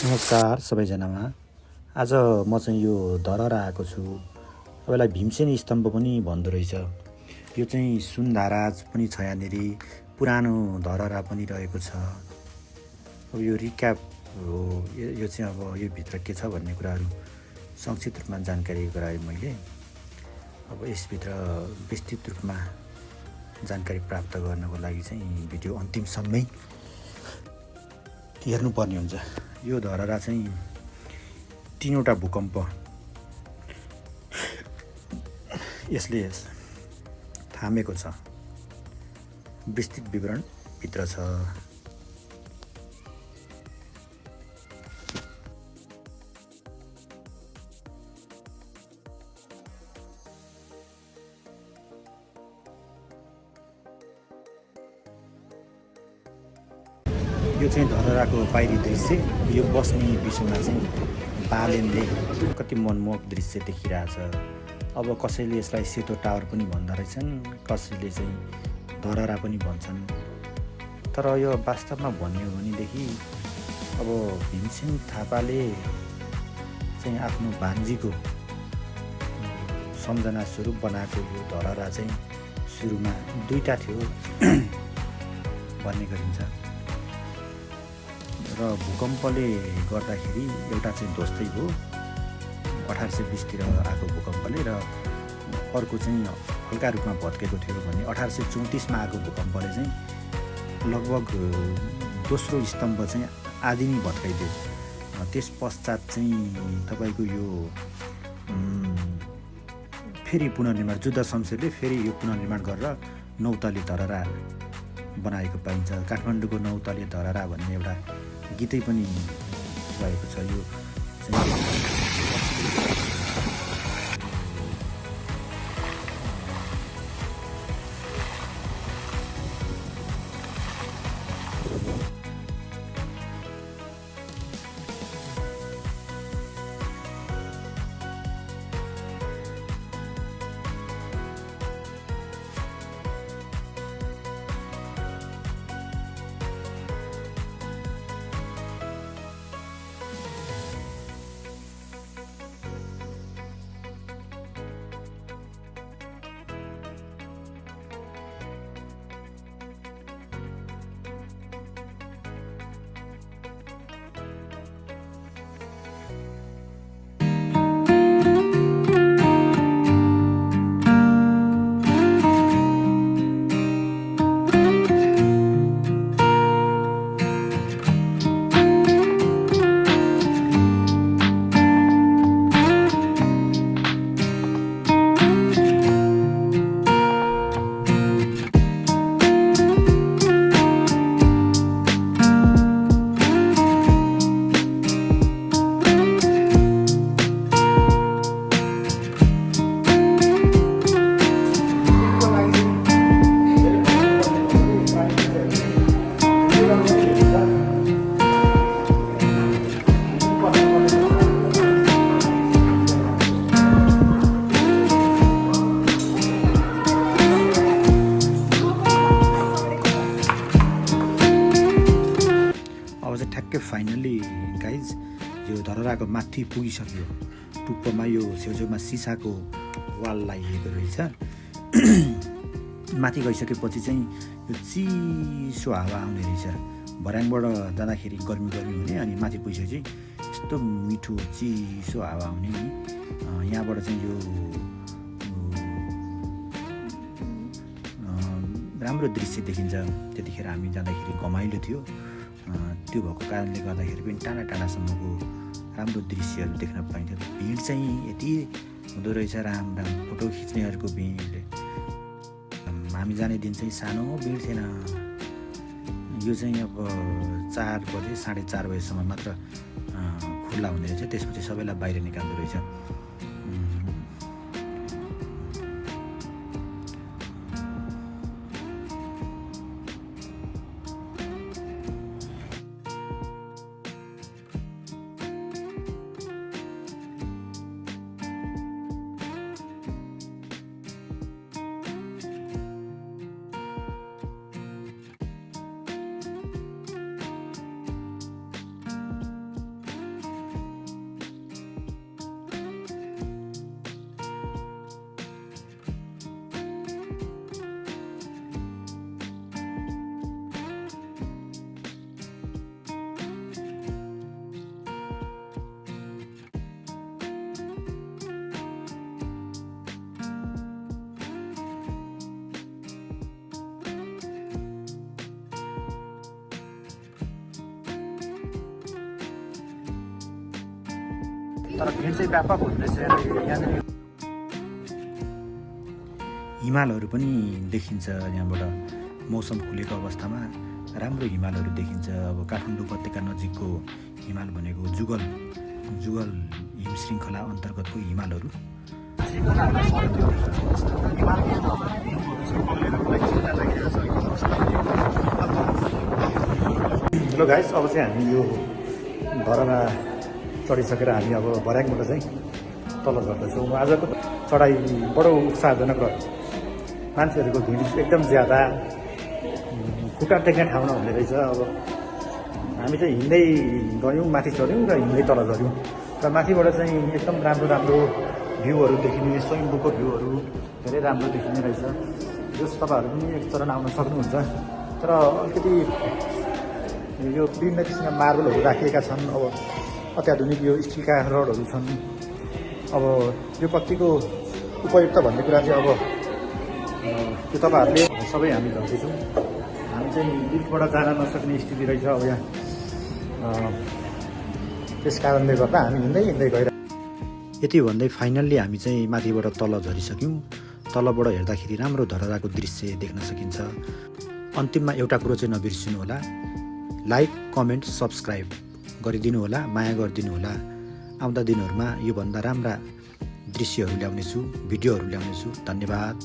नमस्कार सबैजनामा। आज म चाहिँ यो धरहरा आएको छु। अब यसलाई भीमसेन स्तम्भ पनि भन्दो रहेछ। यो चाहिँ सुनधाराज पनि छ यहाँनिर, पुरानो धरहरा पनि रहेको छ। अब यो रिक्याप हो, यो चाहिँ अब यो भित्र के छ भन्ने कुराहरू संक्षिप्त रूपमा जानकारी गराएँ मैले। अब यसभित्र विस्तृत रूपमा जानकारी प्राप्त गर्नको लागि चाहिँ भिडियो अन्तिमसम्मै हेर्नुपर्ने हुन्छ। यो धरहरा चाहिँ 3वटा भूकम्प यसले थामेको छ। विस्तृत विवरण भित्र छ। यो चाहिँ धरहराको बाहिरी दृश्य। यो बस्ने विषयमा चाहिँ बालेनले कति मनमोहक दृश्य देखिरहेछ। अब कसैले यसलाई सेतो टावर पनि भन्दो रहेछन्, कसैले चाहिँ धरहरा पनि भन्छन्। तर यो वास्तवमा भन्ने हो भनेदेखि अब भीमसेन थापाले चाहिँ आफ्नो भान्जीको सम्झना स्वरूप बनाएको यो धरहरा चाहिँ सुरुमा 2टा थियो भन्ने गरिन्छ। र भूकम्पले गर्दाखेरि एउटा चाहिँ ध्वस्तै हो 1820 तिर आएको भूकम्पले, र अर्को चाहिँ हल्का रूपमा भत्केको थियो भने 1834 मा आएको भूकम्पले चाहिँ लगभग दोस्रो स्तम्भ चाहिँ आदि नै भत्काइदियो। त्यस पश्चात चाहिँ तपाईँको यो फेरि पुनर्निर्माण, जुद्ध शमशेरले फेरि यो पुनर्निर्माण गरेर 9 तले धरहरा बनाएको पाइन्छ। काठमाडौँको 9 तले धरहरा भन्ने एउटा गीतै पनि रहेको छ। यो ठ्याक्कै फाइनली गाइज यो धरहराको माथि पुगिसक्यो। टुप्पोमा यो छेउछेउमा सिसाको वाल लगाइएको रहेछ। माथि गइसकेपछि चाहिँ यो चिसो हावा आउने रहेछ। भर्याङबाट जाँदाखेरि गर्मी हुने, अनि माथि पुगिसकेपछि यस्तो मिठो चिसो हावा आउने नि। यहाँबाट चाहिँ यो राम्रो दृश्य देखिन्छ। त्यतिखेर हामी जाँदाखेरि घमाइलो थियो। त्यो भएको कारणले गर्दाखेरि पनि टाढा टाढासम्मको राम्रो दृश्यहरू देख्न पाइन्थ्यो। भिड चाहिँ यति हुँदो रहेछ, राम फोटो खिच्नेहरूको भिड। हामी जाने दिन चाहिँ सानो भिड थिएन। यो चाहिँ अब 4 बजे 4:30 बजेसम्म मात्र खुल्ला हुँदो रहेछ। त्यसपछि सबैलाई बाहिर निकाल्दो रहेछ। तर भिड चाहिँ व्यापक हुँदो रहेछ र यहाँनिर हिमालहरू पनि देखिन्छ यहाँबाट मौसम खुलेको अवस्थामा राम्रो हिमालहरू देखिन्छ। अब काठमाडौँ उपत्यका नजिकको हिमाल भनेको जुगल हिम श्रृङ्खला अन्तर्गतको हिमालहरू। हेलो गाइस, अब चाहिँ हामी यो धरहरा चढिसकेर हामी अब बर्याङबाट चाहिँ तल झर्दैछौँ। आजको चढाइ बडो उत्साहजनक रह्यो। मान्छेहरूको भिड एकदम ज्यादा, खुट्टा टेक्ने ठाउँ नहुने रहेछ। अब हामी चाहिँ हिँड्दै गयौँ, माथि चढ्यौँ र हिँड्दै तल झऱ्यौँ र माथिबाट चाहिँ एकदम राम्रो राम्रो भ्यूहरू देखिने, स्वयम्भूको भ्यूहरू धेरै राम्रो देखिने रहेछ। जस तपाईँहरू पनि एकचरण आउन सक्नुहुन्छ। तर अलिकति यो विभिन्न किसिमका मार्बलहरू राखिएका छन्। अब अत्याधुनिक यो स्टिलका रडहरू छन्। अब यो कतिको उपयुक्त भन्ने कुरा चाहिँ अब त्यो तपाईँहरूले सबै हामी झर्दैछौँ। हामी चाहिँ लिफ्टबाट जान नसक्ने स्थिति रहेछ अब यहाँ। त्यस कारणले गर्दा हामी हिँड्दै गएर यति भन्दै फाइनल्ली हामी चाहिँ माथिबाट तल झरिसक्यौँ। तलबाट हेर्दाखेरि राम्रो धरहराको दृश्य देख्न सकिन्छ। अन्तिममा एउटा कुरो चाहिँ नबिर्सिनु होला, लाइक, कमेन्ट, सब्सक्राइब गरिदिनु होला, माया गरिदिनु होला। आउँदा दिनहरूमा योभन्दा राम्रा दृश्यहरू ल्याउनेछु, भिडियोहरू ल्याउनेछु। धन्यवाद।